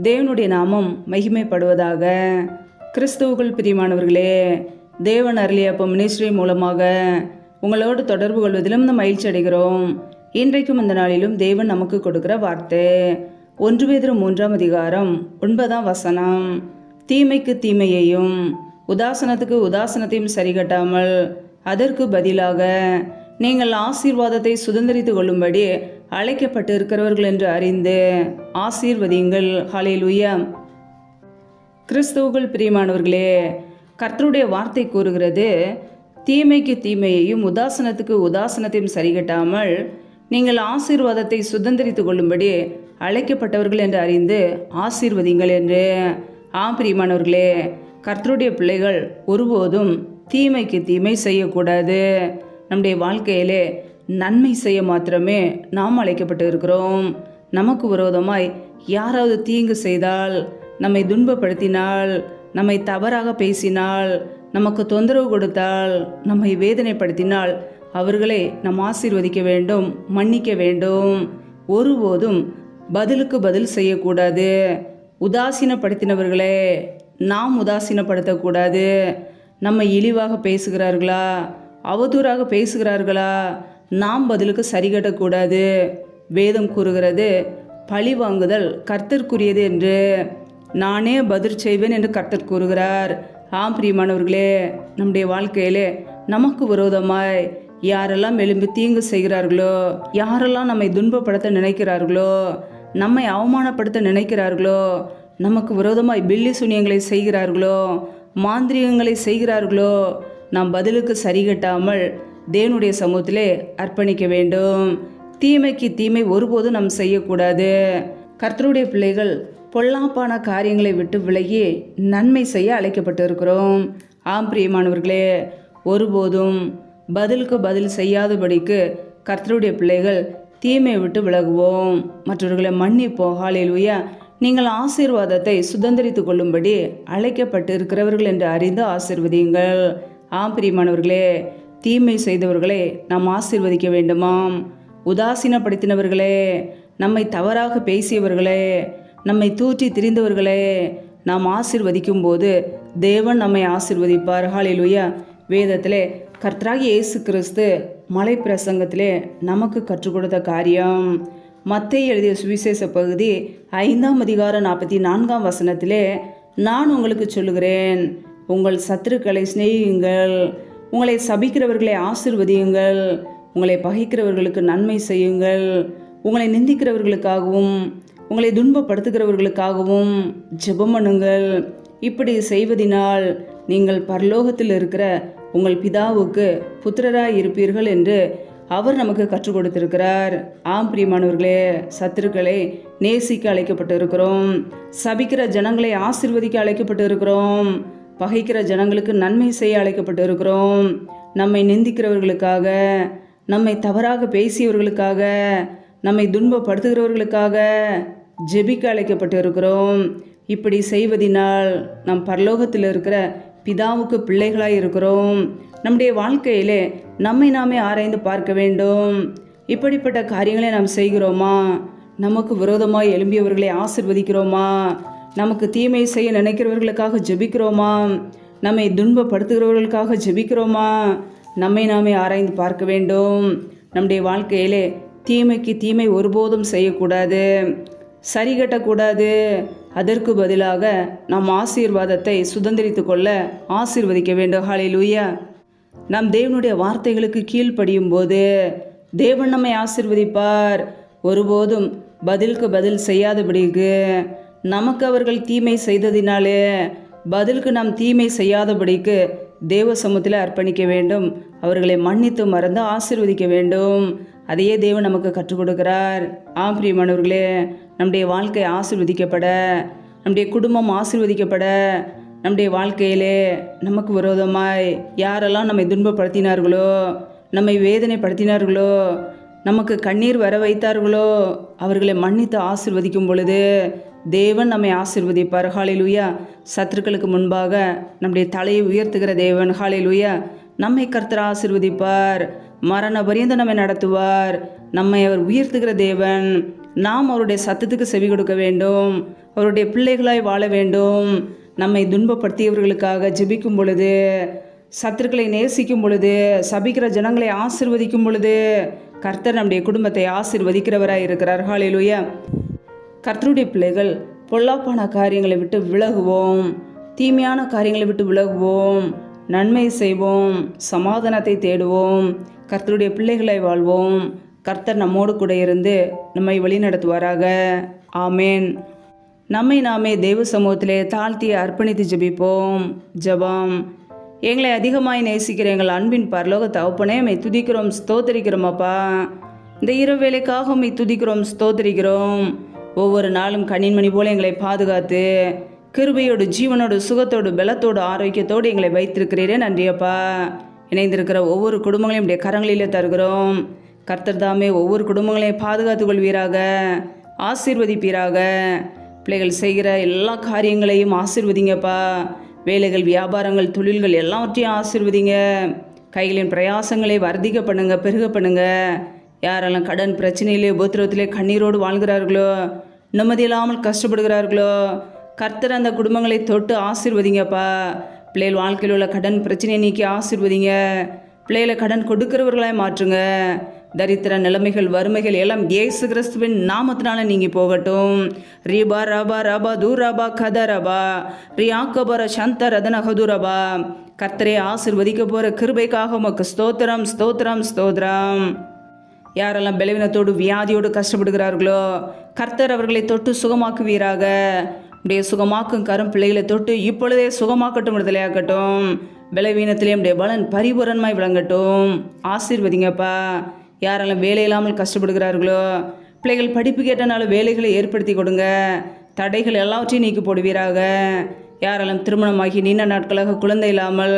தேவனுடைய நாமம் மகிமைப்படுவதாக. கிறிஸ்துவுக்குள் பிரியமானவர்களே, தேவன் அருளிய அப்போ மினிஸ்ட்ரி மூலமாக உங்களோடு தொடர்பு கொள்வதிலும் நம்ம மகிழ்ச்சி அடைகிறோம். இன்றைக்கும் இந்த நாளிலும் தேவன் நமக்கு கொடுக்கிற வார்த்தை 1 பேதுரு 3:9 தீமைக்கு தீமையையும் உதாசனத்துக்கு உதாசனத்தையும் சரிகட்டாமல் அதற்கு பதிலாக நீங்கள் ஆசீர்வாதத்தை சுதந்திரித்து கொள்ளும்படி அழைக்கப்பட்டு இருக்கிறவர்கள் என்று அறிந்து ஆசீர்வதியுங்கள். ஹல்லேலூயா. கிறிஸ்துவுக்குள் பிரியமானவர்களே, கர்த்தருடைய வார்த்தை கூறுகிறது, தீமைக்கு தீமையையும் உதாசனத்துக்கு உதாசனத்தையும் சரிகட்டாமல் நீங்கள் ஆசீர்வாதத்தை சுதந்திரித்து கொள்ளும்படி அழைக்கப்பட்டவர்கள் என்று அறிந்து ஆசீர்வதிங்கள் என்று. பிரியமானவர்களே, கர்த்தருடைய பிள்ளைகள் ஒருபோதும் தீமைக்கு தீமை செய்யக்கூடாது. நம்முடைய வாழ்க்கையிலே நன்மை செய்ய மாத்திரமே நாம் அழைக்கப்பட்டு இருக்கிறோம். நமக்கு விரோதமாய் யாராவது தீங்கு செய்தால், நம்மை துன்பப்படுத்தினால், நம்மை தவறாக பேசினால், நமக்கு தொந்தரவு கொடுத்தால், நம்மை வேதனைப்படுத்தினால் அவர்களை நாம் ஆசீர்வதிக்க வேண்டும், மன்னிக்க வேண்டும். ஒருபோதும் பதிலுக்கு பதில் செய்யக்கூடாது. உதாசீனப்படுத்தினவர்களே நாம் உதாசீனப்படுத்தக்கூடாது. நம்ம இழிவாக பேசுகிறார்களா, அவதூறாக பேசுகிறார்களா, நாம் பதிலுக்கு சரிகட்டக்கூடாது. வேதம் கூறுகிறது, பழி வாங்குதல் கர்த்தருக்குரியது என்று. நானே பதில் செய்வேன் என்று கர்த்தர் கூறுகிறார். பிரியமானவர்களே, நம்முடைய வாழ்க்கையிலே நமக்கு விரோதமாய் யாரெல்லாம் எழும்பி தீங்கு செய்கிறார்களோ, யாரெல்லாம் நம்மை துன்பப்படுத்த நினைக்கிறார்களோ, நம்மை அவமானப்படுத்த நினைக்கிறார்களோ, நமக்கு விரோதமாய் பில்லி சூனியங்களை செய்கிறார்களோ, மாந்திரிகங்களை செய்கிறார்களோ, நாம் பதிலுக்கு சரிகட்டாமல் தேவனுடைய சமூகத்திலே அர்ப்பணிக்க வேண்டும். தீமைக்கு தீமை ஒருபோதும் நாம் செய்யக்கூடாது. கர்த்தருடைய பிள்ளைகள் பொல்லாப்பான காரியங்களை விட்டு விலகி நன்மை செய்ய அழைக்கப்பட்டு இருக்கிறோம். பிரியமானவர்களே, ஒருபோதும் பதிலுக்கு பதில் செய்யாதபடிக்கு கர்த்தருடைய பிள்ளைகள் தீமையை விட்டு விலகுவோம், மற்றவர்களை மன்னிப்போம். ஹல்லேலூயா. நீங்கள் ஆசீர்வாதத்தை சுதந்திரித்து கொள்ளும்படி அழைக்கப்பட்டு இருக்கிறவர்கள் என்று அறிந்து ஆசீர்வதியுங்கள். பிரியமானவர்களே, தீமை செய்தவர்களை நாம் ஆசீர்வதிக்க வேண்டுமாம். உதாசீனப்படுத்தினவர்களே, நம்மை தவறாக பேசியவர்களே, நம்மை தூற்றி திரிந்தவர்களே நாம் ஆசீர்வதிக்கும் போது தேவன் நம்மை ஆசீர்வதிப்பார். ஹல்லேலூயா. வேதத்திலே கர்த்தராகிய இயேசு கிறிஸ்து மலை பிரசங்கத்திலே நமக்கு கற்றுக் கொடுத்த காரியம், மத்தேயு எழுதிய சுவிசேஷ பகுதி 5:44 நான் உங்களுக்கு சொல்லுகிறேன், உங்கள் சத்துருக்களை சிநேகியுங்கள், உங்களை சபிக்கிறவர்களை ஆசீர்வதியுங்கள், உங்களை பகைக்கிறவர்களுக்கு நன்மை செய்யுங்கள், உங்களை நிந்திக்கிறவர்களுக்காகவும் உங்களை துன்பப்படுத்துகிறவர்களுக்காகவும் ஜெபம் பண்ணுங்கள். இப்படி செய்வதினால் நீங்கள் பரலோகத்தில் இருக்கிற உங்கள் பிதாவுக்கு புத்திரராய் இருப்பீர்கள் என்று அவர் நமக்கு கற்றுக் கொடுத்திருக்கிறார். பிரியமானவர்களே, சத்துருக்களை நேசிக்க அழைக்கப்பட்டு இருக்கிறோம். சபிக்கிற ஜனங்களை ஆசீர்வதிக்க அழைக்கப்பட்டு இருக்கிறோம். பகைக்கிற ஜனங்களுக்கு நன்மை செய்ய அழைக்கப்பட்டு இருக்கிறோம். நம்மை நிந்திக்கிறவர்களுக்காக, நம்மை தவறாக பேசியவர்களுக்காக, நம்மை துன்பப்படுத்துகிறவர்களுக்காக ஜெபிக்க அழைக்கப்பட்டு இருக்கிறோம். இப்படி செய்வதினால் நம் பரலோகத்தில் இருக்கிற பிதாவுக்கு பிள்ளைகளாய் இருக்கிறோம். நம்முடைய வாழ்க்கையிலே நம்மை நாமே ஆராய்ந்து பார்க்க வேண்டும். இப்படிப்பட்ட காரியங்களை நாம் செய்கிறோமா? நமக்கு விரோதமாய் எழும்பியவர்களை ஆசீர்வதிக்கிறோமா? நமக்கு தீமை செய்ய நினைக்கிறவர்களுக்காக ஜெபிக்கிறோமா? நம்மை துன்பப்படுத்துகிறவர்களுக்காக ஜெபிக்கிறோமா? நம்மை நாமே ஆராய்ந்து பார்க்க வேண்டும். நம்முடைய வாழ்க்கையிலே தீமைக்கு தீமை ஒருபோதும் செய்யக்கூடாது, சரிகட்டக்கூடாது. அதற்கு பதிலாக நாம் ஆசீர்வாதத்தை சுதந்திரித்து கொள்ள ஆசீர்வதிக்க வேண்டும். ஹல்லேலூயா. நாம் தேவனுடைய வார்த்தைகளுக்கு கீழ்ப்படியும் போது தேவன் நம்மை ஆசீர்வதிப்பார். ஒருபோதும் பதிலுக்கு பதில் செய்யாதபடிக்கு, நமக்கு அவர்கள் தீமை செய்ததினாலே பதிலுக்கு நாம் தீமை செய்யாதபடிக்கு தேவ சமூகத்தில் அர்ப்பணிக்க வேண்டும். அவர்களை மன்னித்து மறந்து ஆசீர்வதிக்க வேண்டும். அதையே தேவன் நமக்கு கற்றுக் கொடுக்கிறார். பிரியமானவர்களே, நம்முடைய வாழ்க்கை ஆசீர்வதிக்கப்பட, நம்முடைய குடும்பம் ஆசீர்வதிக்கப்பட, நம்முடைய வாழ்க்கையிலே நமக்கு விரோதமாய் யாரெல்லாம் நம்மை துன்பப்படுத்தினார்களோ, நம்மை வேதனைப்படுத்தினார்களோ, நமக்கு கண்ணீர் வர வைத்தார்களோ, அவர்களை மன்னித்து ஆசீர்வதிக்கும் பொழுது தேவன் நம்மை ஆசீர்வதிப்பார். ஹல்லேலூயா. சத்துருக்களுக்கு முன்பாக நம்முடைய தலையை உயர்த்துகிற தேவன். ஹல்லேலூயா. நம்மை கர்த்தர் ஆசீர்வதிப்பார். மரண பரியந்த நம்மை நடத்துவார். நம்மை அவர் உயர்த்துகிற தேவன். நாம் அவருடைய சத்தத்துக்கு செவி கொடுக்க வேண்டும். அவருடைய பிள்ளைகளாய் வாழ வேண்டும். நம்மை துன்பப்படுத்தியவர்களுக்காக ஜெபிக்கும் பொழுது, சத்துருக்களை நேசிக்கும் பொழுது, சபிக்கிற ஜனங்களை ஆசீர்வதிக்கும் பொழுது கர்த்தர் நம்முடைய குடும்பத்தை ஆசீர்வதிக்கிறவராய் இருக்கிறார். ஹல்லேலூயா. கர்த்தருடைய பிள்ளைகள் பொல்லாப்பான காரியங்களை விட்டு விலகுவோம். தீமையான காரியங்களை விட்டு விலகுவோம். நன்மை செய்வோம். சமாதானத்தை தேடுவோம். கர்த்தருடைய பிள்ளைகளை வாழ்வோம். கர்த்தர் நம்மோடு கூட இருந்து நம்மை வழிநடத்துவாராக. ஆமேன். நம்மை நாமே தேவ சமூகத்திலே தாழ்த்தி அர்ப்பணித்து ஜெபிப்போம். ஜெபம். எங்களை அதிகமாய் நேசிக்கிற எங்கள் அன்பின் பரலோக தகப்பனே, மை துதிக்கிறோம், ஸ்தோத்தரிக்கிறோம். அப்பா, இந்த இரவு வேலைக்காக மை துதிக்கிறோம், ஸ்தோத்தரிக்கிறோம். ஒவ்வொரு நாளும் கண்ணின்மணி போல எங்களை பாதுகாத்து கிருபையோடு, ஜீவனோடு, சுகத்தோடு, பலத்தோடு, ஆரோக்கியத்தோடு எங்களை வைத்திருக்கிறீரே. நன்றியப்பா. இணைந்திருக்கிற ஒவ்வொரு குடும்பங்களையும் நம்முடைய கரங்களிலே தருகிறோம். கர்த்தர் தாமே ஒவ்வொரு குடும்பங்களையும் பாதுகாத்து கொள்வீராக, ஆசீர்வதிப்பீராக. பிள்ளைகள் செய்கிற எல்லா காரியங்களையும் ஆசீர்வதிங்கப்பா. வேலைகள், வியாபாரங்கள், தொழில்கள் எல்லாவற்றையும் ஆசீர்வதிங்க. கைகளின் பிரயாசங்களை வர்த்திக்க பண்ணுங்க, பெருக பண்ணுங்க. யாரெல்லாம் கடன் பிரச்சனையிலே, உபத்திரவத்திலே கண்ணீரோடு வாழ்கிறார்களோ, நிம்மதியில்லாமல் கஷ்டப்படுகிறார்களோ, கர்த்தர் அந்த குடும்பங்களை தொட்டு ஆசீர்வதிங்கப்பா. பிள்ளைகள் வாழ்க்கையில் உள்ள கடன் பிரச்சனையை நீக்கி ஆசீர்வதிங்க. பிள்ளைகளை கடன் கொடுக்கிறவர்களாய் மாற்றுங்க. தரித்திர நிலைமைகள், வறுமைகள் எல்லாம் இயேசு கிறிஸ்துவின் நாமத்தினால நீங்கி போகட்டும். ரீபா ரபா ரபா தூரபா கத ரபா ரியாக்கபர சந்த ரதன ஹதுரபா. கர்த்தரை ஆசீர்வதிக்க போகிற கிருபைக்காக உமக்கு ஸ்தோத்திரம், ஸ்தோத்திரம், ஸ்தோத்திரம். யாரெல்லாம் பலவீனத்தோடு, வியாதியோடு கஷ்டப்படுகிறார்களோ, கர்த்தர் அவர்களை தொட்டு சுகமாக்குவீராக. உடைய சுகமாக்கும் கரம் பிள்ளைகளை தொட்டு இப்பொழுதே சுகமாக்கட்டும், விடுதலையாக்கட்டும். பலவீனத்திலே உடைய பலன் பரிபூரணமாய் விளங்கட்டும். ஆசீர்வதிங்கப்பா. யாரெல்லாம் வேலை இல்லாமல் கஷ்டப்படுகிறார்களோ, பிள்ளைகள் படிப்பு கேட்டனால வேலைகளை ஏற்படுத்தி கொடுங்க. தடைகள் எல்லாவற்றையும் நீக்கி போடுவீராக. யாரெல்லாம் திருமணமாகி நீண்ட நாட்களாக குழந்தை இல்லாமல்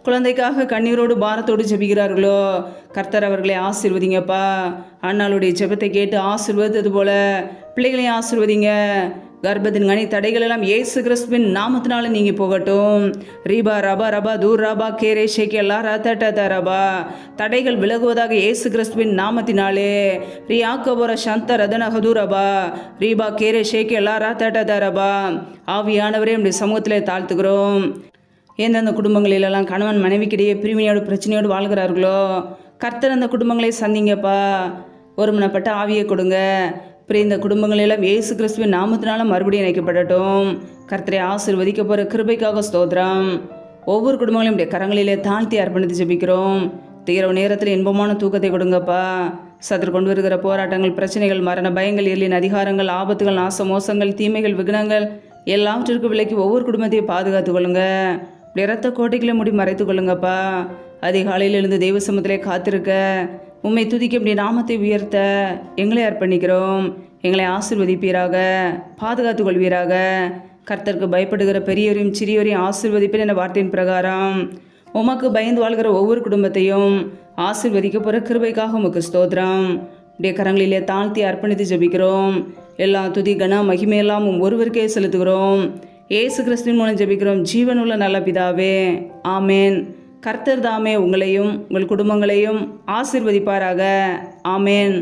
குழந்தைக்காக கண்ணீரோடு பாரத்தோடு ஜெபிக்கிறார்களோ, கர்த்தர் அவர்களை ஆசீர்வதிங்கப்பா. அண்ணாளுடைய ஜெபத்தை கேட்டு ஆசீர்வதித்தது போல பிள்ளைகளையும் ஆசீர்வதிங்க. கர்ப்பத்தின் கனி தடைகள் எல்லாம் இயேசு கிறிஸ்துவின் நாமத்தினால நீங்கி போகட்டும். ரீபா ரபா ரபா தூர் ரபா கேரே ஷேக்கே எல்லா ரத்த ரபா. தடைகள் விலகுவதாக இயேசு கிறிஸ்துவின் நாமத்தினாலே. ரியாக்கபோர சந்த ரதன ஹதூரபா ரீபா கேரே ஷேக்கே எல்லா ரத்த ரபா. ஆவியானவரே நம்முடைய சமூகத்திலே தாழ்த்துகிறோம். எந்தெந்த குடும்பங்களிலெல்லாம் கணவன் மனைவிக்கிடையே பிரிவினையோடு பிரச்சனையோடு வாழ்கிறார்களோ, கர்த்தர் அந்த குடும்பங்களை சந்திங்கப்பா. ஒருமனப்பட்ட ஆவியை கொடுங்க. இந்த குடும்பங்களெல்லாம் இயேசு கிறிஸ்துவின் நாமத்தினால மறுபடியும் இணைக்கப்படட்டும். கர்த்தரை ஆசீர்வதிக்க போகிற கிருபைக்காக ஸ்தோத்திரம். ஒவ்வொரு குடும்பங்களையும் உடைய கரங்களிலே தாழ்த்தி அர்ப்பணித்து ஜெபிக்கிறோம். இரவு நேரத்தில் இன்பமான தூக்கத்தை கொடுங்கப்பா. சத்துரு கொண்டு வருகிற போராட்டங்கள், பிரச்சனைகள், மரண பயங்கள், இருளின் அதிகாரங்கள், ஆபத்துகள், நாச மோசங்கள், தீமைகள், விக்னங்கள் எல்லாவற்றிற்கும் விலைக்கு ஒவ்வொரு குடும்பத்தையும் பாதுகாத்து கொள்ளுங்க. இரத்த கோட்டைகளை முடி மறைத்து கொள்ளுங்கப்பா. அதிகாலையில் எழுந்து தெய்வ சமூகத்திலே காத்திருக்க, உம்மை துதிக்க முடிய நாமத்தை உயர்த்த எங்களை அர்ப்பணிக்கிறோம். எங்களை ஆசீர்வதிப்பீராக, பாதுகாத்து கொள்வீராக. கர்த்தருக்கு பயப்படுகிற பெரியோரையும் சிறியோரையும் ஆசீர்வதிப்பேன் என்ற வார்த்தையின் பிரகாரம் உமக்கு பயந்து வாழ்கிற ஒவ்வொரு குடும்பத்தையும் ஆசீர்வதிக்க போகிற கிருபைக்காக உமக்கு ஸ்தோத்திரம். உடைய கரங்களிலே தாழ்த்தி அர்ப்பணித்து ஜெபிக்கிறோம். எல்லா துதி கன மகிமையெல்லாம் ஒருவருக்கே செலுத்துகிறோம். இயேசு கிறிஸ்துவின் மூலம் ஜெபிக்கிறோம், ஜீவனுள்ள நல்ல பிதாவே. ஆமேன். கர்த்தர் தாமே உங்களையும் உங்கள் குடும்பங்களையும் ஆசீர்வதிப்பாராக. ஆமேன்.